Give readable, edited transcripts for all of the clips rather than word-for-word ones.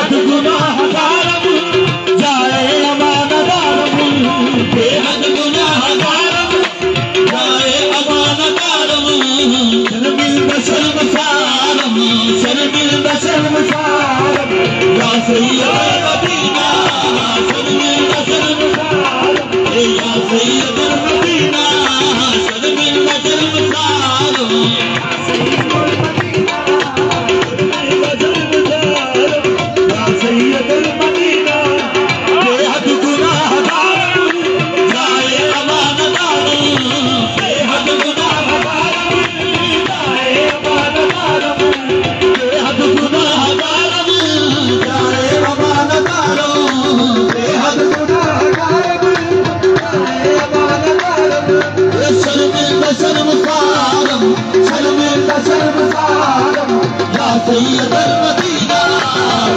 बेहद गुनाहगारम जाए अमानदारम बेहद गुनाहगारम जाए अमानदारम शर्मिल बशर्मसारम शर्मिल बशर्मसारम या सैयद मदीना शर्मिल बशर्मसारम या सैयद मदीना शर्मिल बशर्मसारम सैयद मदीना शर्मिल शर्मसारम या सैयद मदीना बेहद गुनाहगारम जाए अमानदारम बेहद गुनाहगारम जाए अमानदारम शर्मिल शर्मसारम शर्मसारम या सैयद मदीना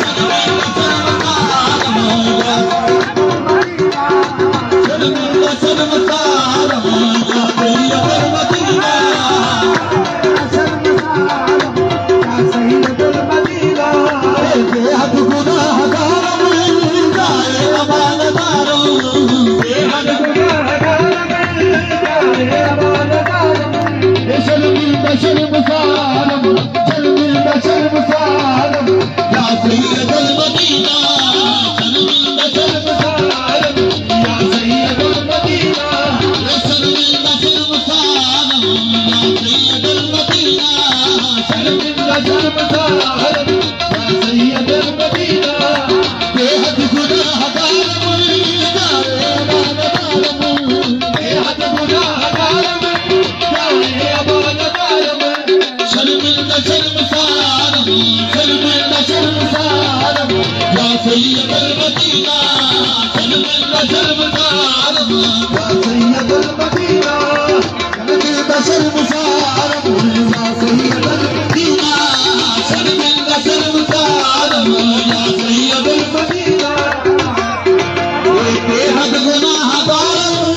शर्मिल शर्मसारम या सैयद मदीना शर्मिल शर्मसारम या सैयद मदीना शर्मिल शर्मसारम या सैयद मदीना बेहद गुनाहगारम जाए अमानदारम बेहद गुनाहगारम जाए अमानदारम शर्मिल शर्मसारम शर्मिल शर्मसारम या सैयद मदीना शर्मिल शर्मसारम या सैयद मदीना शर्मिल शर्मसारम या सैयद मदीना शर्मिल शर्मसारम या सैयद मदीना बेहद गुनाहगारम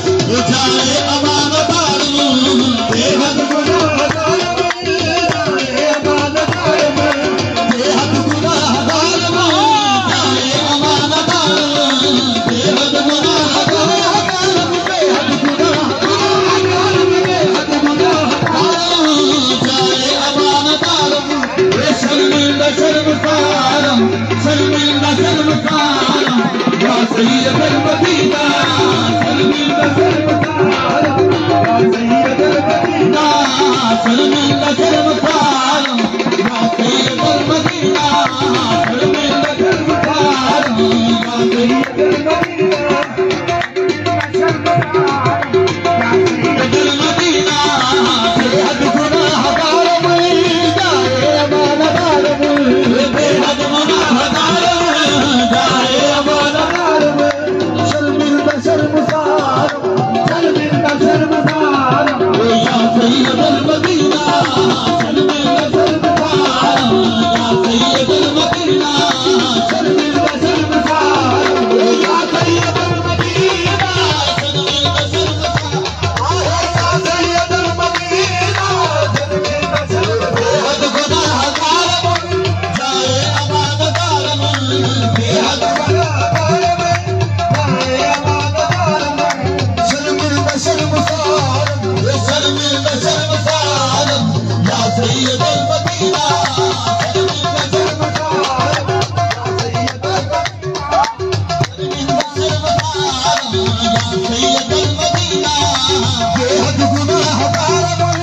जाए अमानदारम बेहद गुनाहगारम जाए अमानदारम बेहद गुनाहगारम जाए अमानदारम बेहद गुनाहगारम बेहद गुनाहगारम बेहद गुनाहगारम जाए अमानदारम शर्मिल शर्मसारम शर्मिल शर्मसारम या सैयद मदीना शर्मिल शर्मसारम या सैयद मदीना शर्मिल शर्मसारम या सैयद मदीना शर्मिल शर्मसारम या सैयद मदीना सैयद मदीना बेहद गुनाहगारम जाए अमानदारम बेहद गुनाहगारम जाए अमानदारम शर्मिल शर्मसारम शर्मिल शर्मसारम या सैयद मदीना शर्मिल शर्मसारम या सैयद मदीना शर्मिल शर्मसारम या सैयद मदीना शर्मिल शर्मसारम या सैयद मदीना शर्मिल शर्मसारम बेहद गुनाहगारम जाए अमानदारम बेहद गुनाहगारम जाए अमानदारम शर्मिल शर्मसारम शर्मिल शर्मसारम या सैयद मदीना शर्मिल शर्मसारम या सैयद मदीना बेहद गुनाहगारम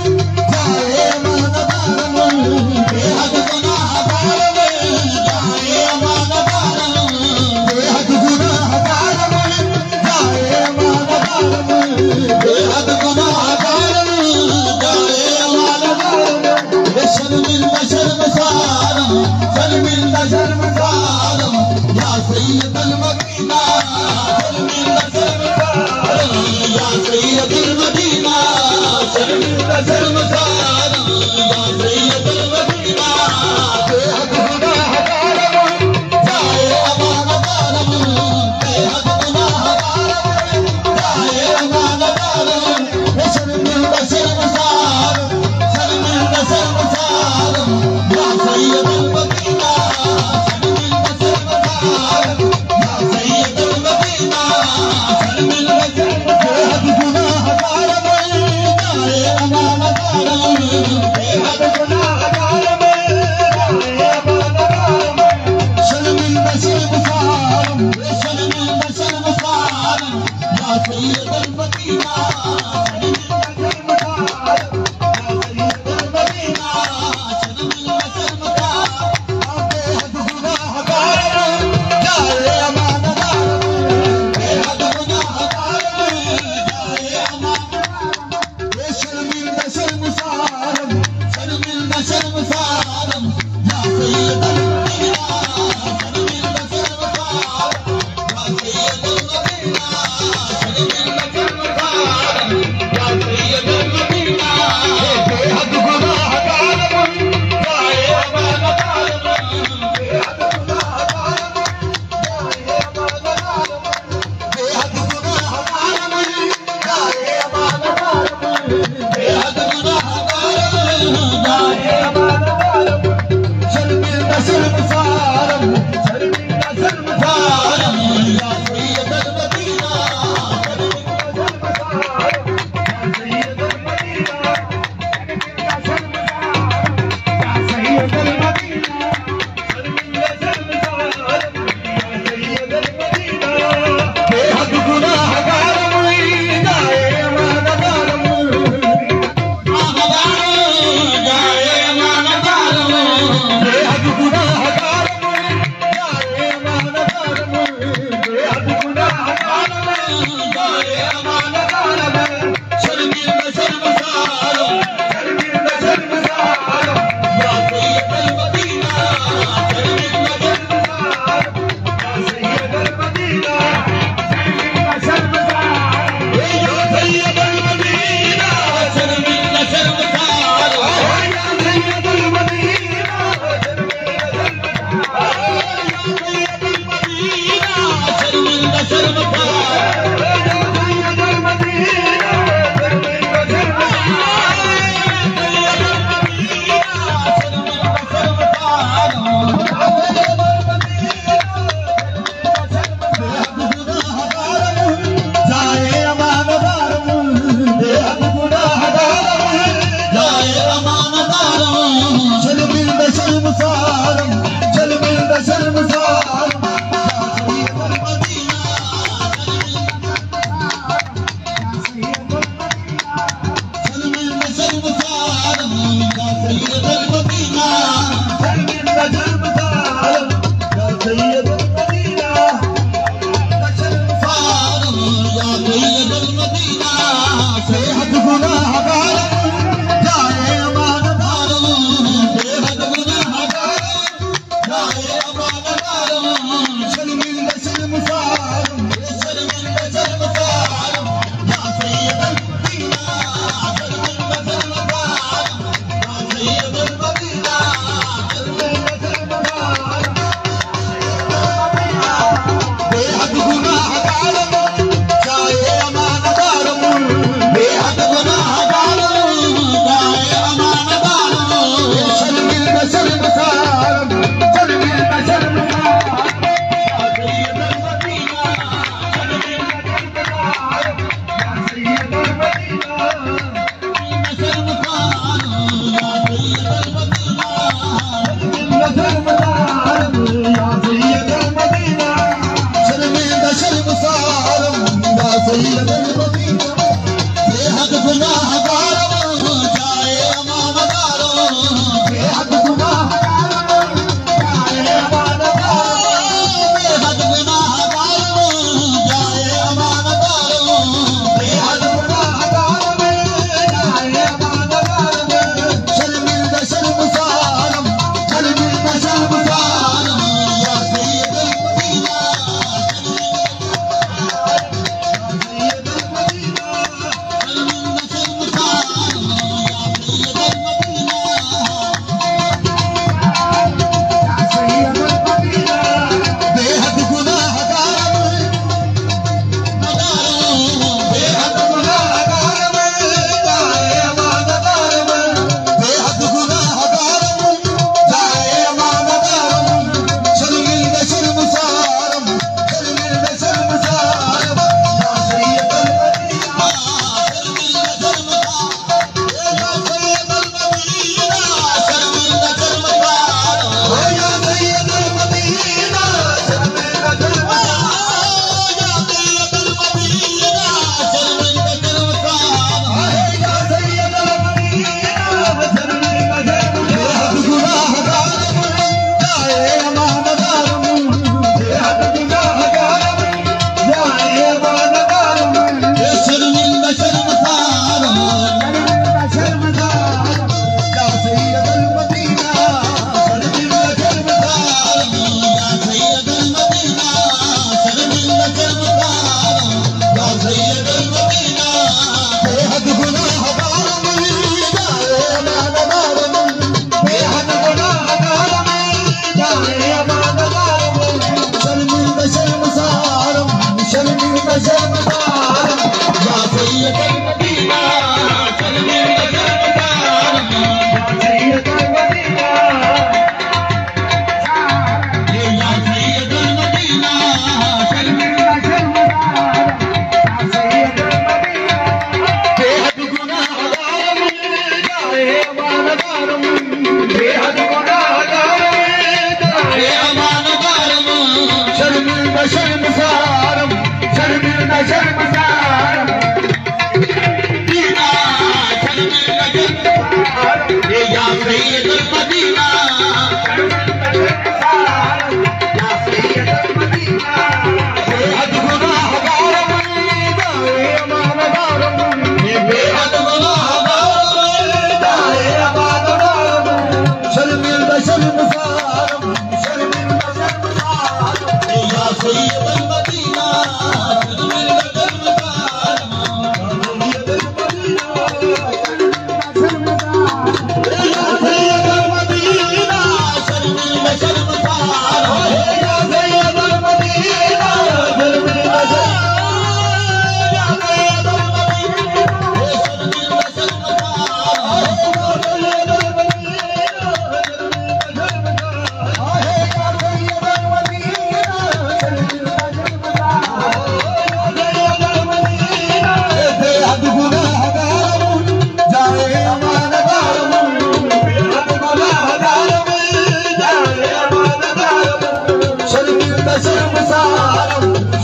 जाए अमानदारम बेहद गुनाहगारम जाए अमानदारम बेहद गुनाहगारम जाए अमानदारम बेहद गुनाहगारम जाए अमानदारम शर्मिल शर्मसारम शर्मिल शर्मसारम या सैयद मदीना शर्मिल शर्मसारम या सैयद मदीना शर्मिल शर्मसारम या सैयद मदीना बेहद गुनाहगारम जाए अमानदारम बेहद गुनाहगारम जाए अमानदारम शर्मिल शर्मसारम शर्मिल शर्मसारम या सैयद मदीना शर्मिल शर्मसारम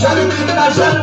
शर्मिंदा